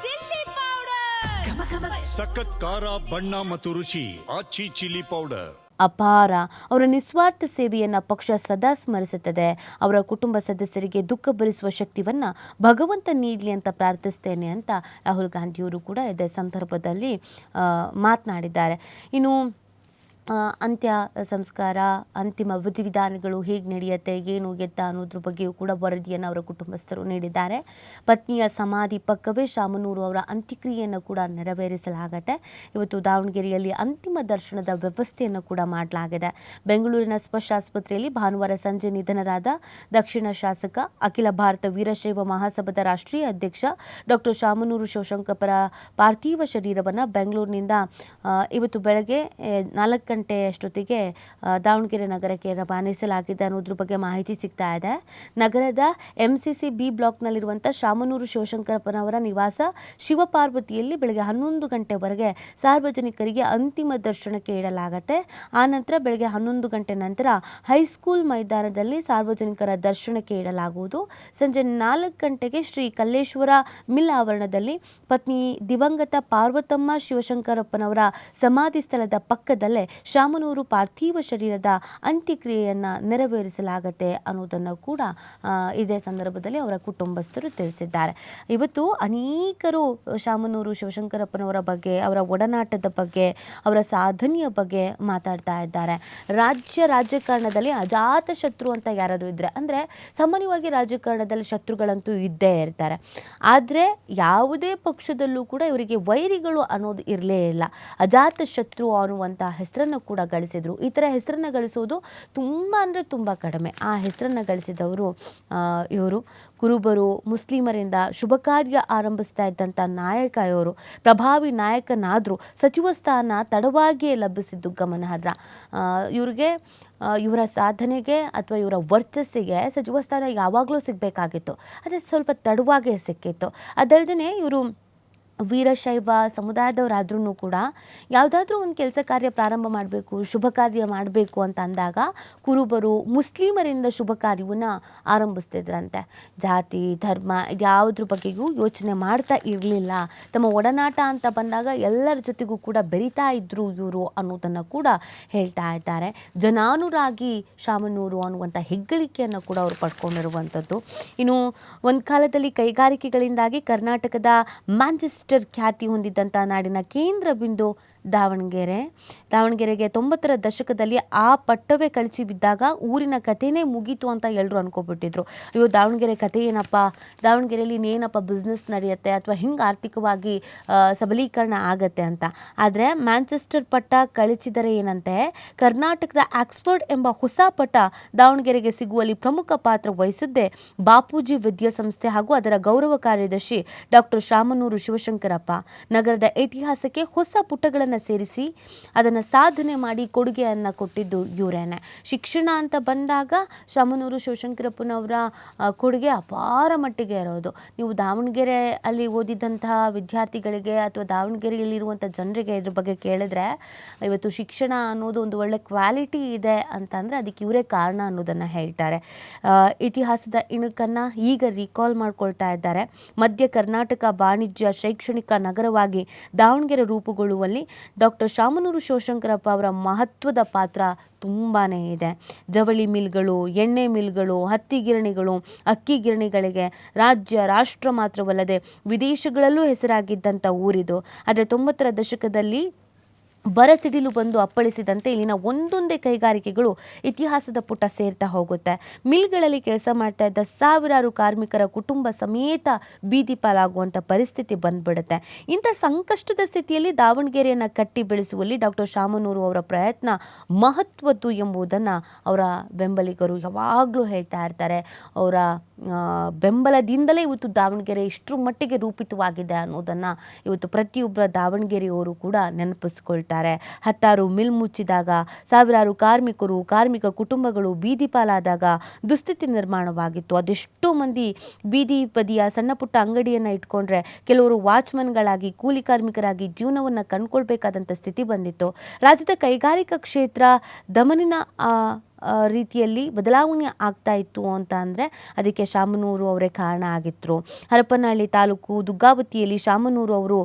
Chilli powder, ಸಖತ್ ಖಾರ, ಬಣ್ಣ ಮತ್ತು ರುಚಿ. ಆಚಿ ಚಿಲ್ಲಿ ಪೌಡರ್ ಅಪಾರ. ಅವರ ನಿಸ್ವಾರ್ಥ ಸೇವೆಯನ್ನು ಪಕ್ಷ ಸದಾ ಸ್ಮರಿಸುತ್ತದೆ. ಅವರ ಕುಟುಂಬ ಸದಸ್ಯರಿಗೆ ದುಃಖ ಭರಿಸುವ ಶಕ್ತಿಯನ್ನು ಭಗವಂತ ನೀಡಲಿ ಅಂತ ಪ್ರಾರ್ಥಿಸ್ತೇನೆ ಅಂತ ರಾಹುಲ್ ಗಾಂಧಿಯವರು ಕೂಡ ಇದೇ ಸಂದರ್ಭದಲ್ಲಿ ಮಾತನಾಡಿದ್ದಾರೆ. ಇನ್ನು ಅಂತ್ಯ ಸಂಸ್ಕಾರ, ಅಂತಿಮ ವಿಧಿವಿಧಾನಗಳು ಹೇಗೆ ನಡೆಯುತ್ತೆ, ಏನು ಎತ್ತ ಅನ್ನೋದ್ರ ಬಗ್ಗೆಯೂ ಕೂಡ ವರದಿಯನ್ನು ಅವರ ಕುಟುಂಬಸ್ಥರು ನೀಡಿದ್ದಾರೆ. ಪತ್ನಿಯ ಸಮಾಧಿ ಪಕ್ಕವೇ ಶಾಮನೂರು ಅವರ ಅಂತ್ಯಕ್ರಿಯೆಯನ್ನು ಕೂಡ ನೆರವೇರಿಸಲಾಗುತ್ತೆ. ಇವತ್ತು ದಾವಣಗೆರೆಯಲ್ಲಿ ಅಂತಿಮ ದರ್ಶನದ ವ್ಯವಸ್ಥೆಯನ್ನು ಕೂಡ ಮಾಡಲಾಗಿದೆ. ಬೆಂಗಳೂರಿನ ಸ್ಪರ್ಶ ಆಸ್ಪತ್ರೆಯಲ್ಲಿ ಭಾನುವಾರ ಸಂಜೆ ನಿಧನರಾದ ದಕ್ಷಿಣ ಶಾಸಕ, ಅಖಿಲ ಭಾರತ ವೀರಶೈವ ಮಹಾಸಭಾದ ರಾಷ್ಟ್ರೀಯ ಅಧ್ಯಕ್ಷ ಡಾಕ್ಟರ್ ಶಾಮನೂರು ಶಿವಶಂಕರಪ್ಪರ ಪಾರ್ಥಿವ ಶರೀರವನ್ನು ಬೆಂಗಳೂರಿನಿಂದ ಇವತ್ತು ಬೆಳಗ್ಗೆ 4 ಗಂಟೆ ಅಷ್ಟೊತ್ತಿಗೆ ದಾವಣಗೆರೆ ನಗರಕ್ಕೆ ರವಾನಿಸಲಾಗಿದೆ ಅನ್ನೋದ್ರ ಬಗ್ಗೆ ಮಾಹಿತಿ ಸಿಗ್ತಾ ಇದೆ. ನಗರದ MCC B ಬ್ಲಾಕ್ನಲ್ಲಿರುವಂಥ ಶಾಮನೂರು ಶಿವಶಂಕರಪ್ಪನವರ ನಿವಾಸ ಶಿವಪಾರ್ವತಿಯಲ್ಲಿ ಬೆಳಗ್ಗೆ 11 ಗಂಟೆವರೆಗೆ ಸಾರ್ವಜನಿಕರಿಗೆ ಅಂತಿಮ ದರ್ಶನಕ್ಕೆ ಇಡಲಾಗುತ್ತೆ. ಆನಂತರ ಬೆಳಗ್ಗೆ 11 ಗಂಟೆ ನಂತರ ಹೈಸ್ಕೂಲ್ ಮೈದಾನದಲ್ಲಿ ಸಾರ್ವಜನಿಕರ ದರ್ಶನಕ್ಕೆ ಇಡಲಾಗುವುದು. ಸಂಜೆ 4 ಗಂಟೆಗೆ ಶ್ರೀ ಕಲ್ಲೇಶ್ವರ ಮಿಲ್ ಆವರಣದಲ್ಲಿ ಪತ್ನಿ ದಿವಂಗತ ಪಾರ್ವತಮ್ಮ ಶಿವಶಂಕರಪ್ಪನವರ ಸಮಾಧಿ ಸ್ಥಳದ ಪಕ್ಕದಲ್ಲೇ ಶಾಮನೂರು ಪಾರ್ಥಿವ ಶರೀರದ ಅಂತ್ಯಕ್ರಿಯೆಯನ್ನು ನೆರವೇರಿಸಲಾಗುತ್ತೆ ಅನ್ನೋದನ್ನು ಕೂಡ ಇದೇ ಸಂದರ್ಭದಲ್ಲಿ ಅವರ ಕುಟುಂಬಸ್ಥರು ತಿಳಿಸಿದ್ದಾರೆ. ಇವತ್ತು ಅನೇಕರು ಶಾಮನೂರು ಶಿವಶಂಕರಪ್ಪನವರ ಬಗ್ಗೆ, ಅವರ ಒಡನಾಟದ ಬಗ್ಗೆ, ಅವರ ಸಾಧನೆಯ ಬಗ್ಗೆ ಮಾತಾಡ್ತಾ ಇದ್ದಾರೆ. ರಾಜಕಾರಣದಲ್ಲಿ ಅಜಾತ ಶತ್ರು ಅಂತ ಯಾರಾದರೂ ಇದ್ದರೆ, ಅಂದರೆ ಸಾಮಾನ್ಯವಾಗಿ ರಾಜಕಾರಣದಲ್ಲಿ ಶತ್ರುಗಳಂತೂ ಇದ್ದೇ ಇರ್ತಾರೆ. ಆದರೆ ಯಾವುದೇ ಪಕ್ಷದಲ್ಲೂ ಕೂಡ ಇವರಿಗೆ ವೈರಿಗಳು ಅನ್ನೋದು ಇರಲೇ ಇಲ್ಲ. ಅಜಾತ ಶತ್ರು ಅನ್ನುವಂಥ ಹೆಸರನ್ನು ಕೂಡ ಗಳಿಸಿದರು. ಈ ಥರ ಹೆಸರನ್ನು ಗಳಿಸೋದು ತುಂಬ ಅಂದರೆ ತುಂಬ ಕಡಿಮೆ. ಆ ಹೆಸರನ್ನು ಗಳಿಸಿದವರು ಇವರು. ಕುರುಬರು, ಮುಸ್ಲಿಮರಿಂದ ಶುಭ ಕಾರ್ಯ ಆರಂಭಿಸ್ತಾ ಇದ್ದಂಥ ನಾಯಕ ಇವರು. ಪ್ರಭಾವಿ ನಾಯಕನಾದರೂ ಸಚಿವ ಸ್ಥಾನ ತಡವಾಗಿಯೇ ಲಭಿಸಿದ್ದು ಗಮನಾರ್ಹ. ಇವರ ಸಾಧನೆಗೆ ಅಥವಾ ಇವರ ವರ್ಚಸ್ಸಿಗೆ ಸಚಿವ ಸ್ಥಾನ ಯಾವಾಗಲೂ ಸಿಗಬೇಕಾಗಿತ್ತು, ಆದರೆ ಸ್ವಲ್ಪ ತಡವಾಗೇ ಸಿಕ್ಕಿತ್ತು. ಅದಲ್ಲದೆ ಇವರು ವೀರಶೈವ ಸಮುದಾಯದವರಾದ್ರೂ ಕೂಡ ಯಾವುದಾದ್ರೂ ಒಂದು ಕೆಲಸ ಕಾರ್ಯ ಪ್ರಾರಂಭ ಮಾಡಬೇಕು, ಶುಭ ಕಾರ್ಯ ಮಾಡಬೇಕು ಅಂತ ಅಂದಾಗ ಕುರುಬರು, ಮುಸ್ಲಿಮರಿಂದ ಶುಭ ಕಾರ್ಯವನ್ನು ಆರಂಭಿಸ್ತಿದ್ರಂತೆ. ಜಾತಿ, ಧರ್ಮ ಯಾವುದ್ರ ಬಗ್ಗೆಗೂ ಯೋಚನೆ ಮಾಡ್ತಾ ಇರಲಿಲ್ಲ. ತಮ್ಮ ಒಡನಾಟ ಅಂತ ಬಂದಾಗ ಎಲ್ಲರ ಜೊತೆಗೂ ಕೂಡ ಬೆರೀತಾ ಇದ್ರು ಇವರು ಅನ್ನೋದನ್ನು ಕೂಡ ಹೇಳ್ತಾ ಇದ್ದಾರೆ. ಜನಾನುರಾಗಿ ಶಾಮನೂರು ಅನ್ನುವಂಥ ಹೆಗ್ಗಳಿಕೆಯನ್ನು ಕೂಡ ಅವರು ಪಡ್ಕೊಂಡಿರುವಂಥದ್ದು. ಇನ್ನು ಒಂದು ಕಾಲದಲ್ಲಿ ಕೈಗಾರಿಕೆಗಳಿಂದಾಗಿ ಕರ್ನಾಟಕದ ಮ್ಯಾಂಚೆಸ್ಟರ್ ಖ್ಯಾತಿ ಹೊಂದಿದ್ದಂಥ ನಾಡಿನ ಕೇಂದ್ರ ಬಿಂದು ದಾವಣಗೆರೆಗೆ 90ರ ದಶಕದಲ್ಲಿ ಆ ಪಟ್ಟವೇ ಕಳಚಿ ಬಿದ್ದಾಗ ಊರಿನ ಕಥೆನೇ ಮುಗೀತು ಅಂತ ಎಲ್ಲರೂ ಅನ್ಕೋಬಿಟ್ಟಿದ್ರು. ಅಯ್ಯೋ, ದಾವಣಗೆರೆ ಕಥೆ ಏನಪ್ಪ, ದಾವಣಗೆರೆಯಲ್ಲಿ ಇನ್ನೇನಪ್ಪ ಬಿಸ್ನೆಸ್ ನಡೆಯುತ್ತೆ ಅಥವಾ ಹಿಂಗೆ ಆರ್ಥಿಕವಾಗಿ ಸಬಲೀಕರಣ ಆಗತ್ತೆ ಅಂತ. ಆದರೆ ಮ್ಯಾಂಚೆಸ್ಟರ್ ಪಟ್ಟ ಕಳಚಿದರೆ ಏನಂತೆ, ಕರ್ನಾಟಕದ ಆಕ್ಸ್ಫರ್ಡ್ ಎಂಬ ಹೊಸ ಪಟ್ಟ ದಾವಣಗೆರೆಗೆ ಸಿಗುವಲ್ಲಿ ಪ್ರಮುಖ ಪಾತ್ರ ವಹಿಸಿದ್ದೇ ಬಾಪೂಜಿ ವಿದ್ಯಾಸಂಸ್ಥೆ ಹಾಗೂ ಅದರ ಗೌರವ ಕಾರ್ಯದರ್ಶಿ ಡಾಕ್ಟರ್ ಶಾಮನೂರು ಶಿವಶಂಕರಪ್ಪ. ನಗರದ ಇತಿಹಾಸಕ್ಕೆ ಹೊಸ ಪುಟಗಳನ್ನು ಸೇರಿಸಿ ಅದನ್ನು ಸಾಧನೆ ಮಾಡಿ ಕೊಡುಗೆಯನ್ನು ಕೊಟ್ಟಿದ್ದು ಇವರೇನೆ. ಶಿಕ್ಷಣ ಅಂತ ಬಂದಾಗ ಶಾಮನೂರು ಶಿವಶಂಕರಪ್ಪನವರ ಕೊಡುಗೆ ಅಪಾರ ಮಟ್ಟಿಗೆ ಇರೋದು. ನೀವು ದಾವಣಗೆರೆ ಅಲ್ಲಿ ಓದಿದಂತಹ ವಿದ್ಯಾರ್ಥಿಗಳಿಗೆ ಅಥವಾ ದಾವಣಗೆರೆಯಲ್ಲಿರುವಂಥ ಜನರಿಗೆ ಇದ್ರ ಬಗ್ಗೆ ಕೇಳಿದ್ರೆ, ಇವತ್ತು ಶಿಕ್ಷಣ ಅನ್ನೋದು ಒಂದು ಒಳ್ಳೆ ಕ್ವಾಲಿಟಿ ಇದೆ ಅಂತಂದರೆ ಅದಕ್ಕೆ ಇವರೇ ಕಾರಣ ಅನ್ನೋದನ್ನು ಹೇಳ್ತಾರೆ. ಇತಿಹಾಸದ ಇಣುಕನ್ನು ಈಗ ರೀಕಾಲ್ ಮಾಡ್ಕೊಳ್ತಾ ಇದ್ದಾರೆ. ಮಧ್ಯ ಕರ್ನಾಟಕ ವಾಣಿಜ್ಯ ಶೈಕ್ಷಣಿಕ ನಗರವಾಗಿ ದಾವಣಗೆರೆ ರೂಪುಗೊಳ್ಳುವಲ್ಲಿ ಡಾಕ್ಟರ್ ಶಾಮನೂರು ಶಿವಶಂಕರಪ್ಪ ಅವರ ಮಹತ್ವದ ಪಾತ್ರ ತುಂಬಾ ಇದೆ. ಜವಳಿ ಮಿಲ್ಗಳು, ಎಣ್ಣೆ ಮಿಲ್ಗಳು, ಹತ್ತಿ ಗಿರಣಿಗಳು, ಅಕ್ಕಿ ಗಿರಣಿಗಳಿಗೆ ರಾಷ್ಟ್ರ ಮಾತ್ರವಲ್ಲದೆ ವಿದೇಶಗಳಲ್ಲೂ ಹೆಸರಾಗಿದ್ದಂಥ ಊರಿದು. ಆದರೆ 90ರ ದಶಕದಲ್ಲಿ ಬರಸಿಡಿಲು ಬಂದು ಅಪ್ಪಳಿಸಿದಂತೆ ಇಲ್ಲಿನ ಒಂದೊಂದೇ ಕೈಗಾರಿಕೆಗಳು ಇತಿಹಾಸದ ಪುಟ ಸೇರ್ತಾ ಹೋಗುತ್ತೆ. ಮಿಲ್ಗಳಲ್ಲಿ ಕೆಲಸ ಮಾಡ್ತಾ ಇದ್ದ ಸಾವಿರಾರು ಕಾರ್ಮಿಕರ ಕುಟುಂಬ ಸಮೇತ ಬೀದಿ ಪಾಲಾಗುವಂಥ ಪರಿಸ್ಥಿತಿ ಬಂದ್ಬಿಡುತ್ತೆ. ಇಂಥ ಸಂಕಷ್ಟದ ಸ್ಥಿತಿಯಲ್ಲಿ ದಾವಣಗೆರೆಯನ್ನು ಕಟ್ಟಿ ಬೆಳೆಸುವಲ್ಲಿ ಡಾಕ್ಟರ್ ಶಾಮನೂರು ಅವರ ಪ್ರಯತ್ನ ಮಹತ್ವದ್ದು ಎಂಬುದನ್ನು ಅವರ ಬೆಂಬಲಿಗರು ಯಾವಾಗಲೂ ಹೇಳ್ತಾ ಇರ್ತಾರೆ. ಅವರ ಬೆಂಬಲದಿಂದಲೇ ಇವತ್ತು ದಾವಣಗೆರೆ ಇಷ್ಟರ ಮಟ್ಟಿಗೆ ರೂಪಿತವಾಗಿದೆ ಅನ್ನೋದನ್ನು ಇವತ್ತು ಪ್ರತಿಯೊಬ್ಬರ ದಾವಣಗೆರೆಯವರು ಕೂಡ ನೆನಪಿಸ್ಕೊಳ್ತಾರೆ. ಹತ್ತಾರು ಮಿಲ್ ಮುಚ್ಚಿದಾಗ, ಸಾವಿರಾರು ಕಾರ್ಮಿಕ ಕುಟುಂಬಗಳು ಬೀದಿ ಪಾಲಾದಾಗ ದುಸ್ಥಿತಿ ನಿರ್ಮಾಣವಾಗಿತ್ತು. ಅದೆಷ್ಟೋ ಮಂದಿ ಬೀದಿ ಬದಿಯ ಸಣ್ಣ ಪುಟ್ಟ ಅಂಗಡಿಯನ್ನು ಇಟ್ಕೊಂಡ್ರೆ ಕೆಲವರು ವಾಚ್ಮನ್ಗಳಾಗಿ, ಕೂಲಿ ಕಾರ್ಮಿಕರಾಗಿ ಜೀವನವನ್ನು ಕಂಡುಕೊಳ್ಬೇಕಾದಂಥ ಸ್ಥಿತಿ ಬಂದಿತ್ತು. ರಾಜ್ಯದ ಕೈಗಾರಿಕಾ ಕ್ಷೇತ್ರ ದಮನಿನ ರೀತಿಯಲ್ಲಿ ಬದಲಾವಣೆ ಆಗ್ತಾ ಇತ್ತು ಅಂತ ಅಂದರೆ ಅದಕ್ಕೆ ಶಾಮನೂರು ಅವರೇ ಕಾರಣ ಆಗಿದ್ರು. ಹರಪನಹಳ್ಳಿ ತಾಲೂಕು ದುಗ್ಗಾವತಿಯಲ್ಲಿ ಶಾಮನೂರು ಅವರು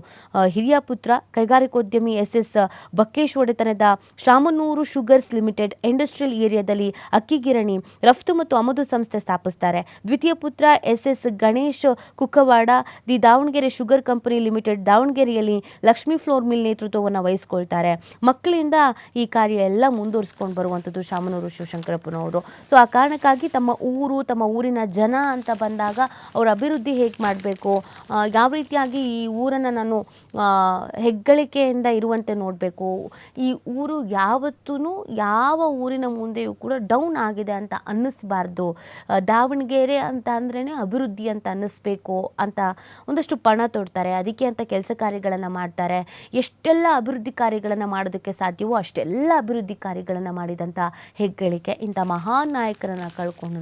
ಹಿರಿಯ ಪುತ್ರ ಕೈಗಾರಿಕೋದ್ಯಮಿ SS ಬಕ್ಕೇಶ್ ಒಡೆತನದ ಶಾಮನೂರು ಶುಗರ್ಸ್ ಲಿಮಿಟೆಡ್ ಇಂಡಸ್ಟ್ರಿಯಲ್ ಏರಿಯಾದಲ್ಲಿ ಅಕ್ಕಿ ಗಿರಣಿ ರಫ್ತು ಮತ್ತು ಆಮದು ಸಂಸ್ಥೆ ಸ್ಥಾಪಿಸ್ತಾರೆ. ದ್ವಿತೀಯ ಪುತ್ರ SS Ganesh Kukkawada the Davanagere sugar company limited ದಾವಣಗೆರೆಯಲ್ಲಿ ಲಕ್ಷ್ಮೀ ಫ್ಲೋರ್ ಮಿಲ್ ನೇತೃತ್ವವನ್ನು ವಹಿಸ್ಕೊಳ್ತಾರೆ. ಮಕ್ಕಳಿಂದ ಈ ಕಾರ್ಯ ಎಲ್ಲ ಮುಂದುವರಿಸ್ಕೊಂಡು ಬರುವಂಥದ್ದು ಶಾಮನೂರು ಶಿವಶಂಕರಪ್ಪನವರು. ಸೊ ಆ ಕಾರಣಕ್ಕಾಗಿ ತಮ್ಮ ಊರಿನ ಜನ ಅಂತ ಬಂದಾಗ ಅವರ ಅಭಿವೃದ್ಧಿ ಹೇಗೆ ಮಾಡಬೇಕು, ಯಾವ ರೀತಿಯಾಗಿ ಈ ಊರನ್ನು ನಾನು ಹೆಗ್ಗಳಿಕೆಯಿಂದ ಇರುವಂತೆ ನೋಡಬೇಕು, ಈ ಊರು ಯಾವತ್ತೂ ಯಾವ ಊರಿನ ಮುಂದೆಯೂ ಕೂಡ ಡೌನ್ ಆಗಿದೆ ಅಂತ ಅನ್ನಿಸ್ಬಾರ್ದು, ದಾವಣಗೆರೆ ಅಂತ ಅಂದ್ರೇ ಅಭಿವೃದ್ಧಿ ಅಂತ ಅನ್ನಿಸ್ಬೇಕು ಅಂತ ಒಂದಷ್ಟು ಪಣ ತೊಡ್ತಾರೆ. ಅದಕ್ಕೆ ಅಂತ ಕೆಲಸ ಕಾರ್ಯಗಳನ್ನು ಮಾಡ್ತಾರೆ. ಎಷ್ಟೆಲ್ಲ ಅಭಿವೃದ್ಧಿ ಕಾರ್ಯಗಳನ್ನು ಮಾಡೋದಕ್ಕೆ ಸಾಧ್ಯವೋ ಅಷ್ಟೆಲ್ಲ ಅಭಿವೃದ್ಧಿ ಕಾರ್ಯಗಳನ್ನು ಮಾಡಿದಂಥ ಹೆಗ್ಗಳಿಕೆ ಇಂಥ ಮಹಾನ್ ನಾಯಕರನ್ನು ಕಳ್ಕೊಂಡ್ರು.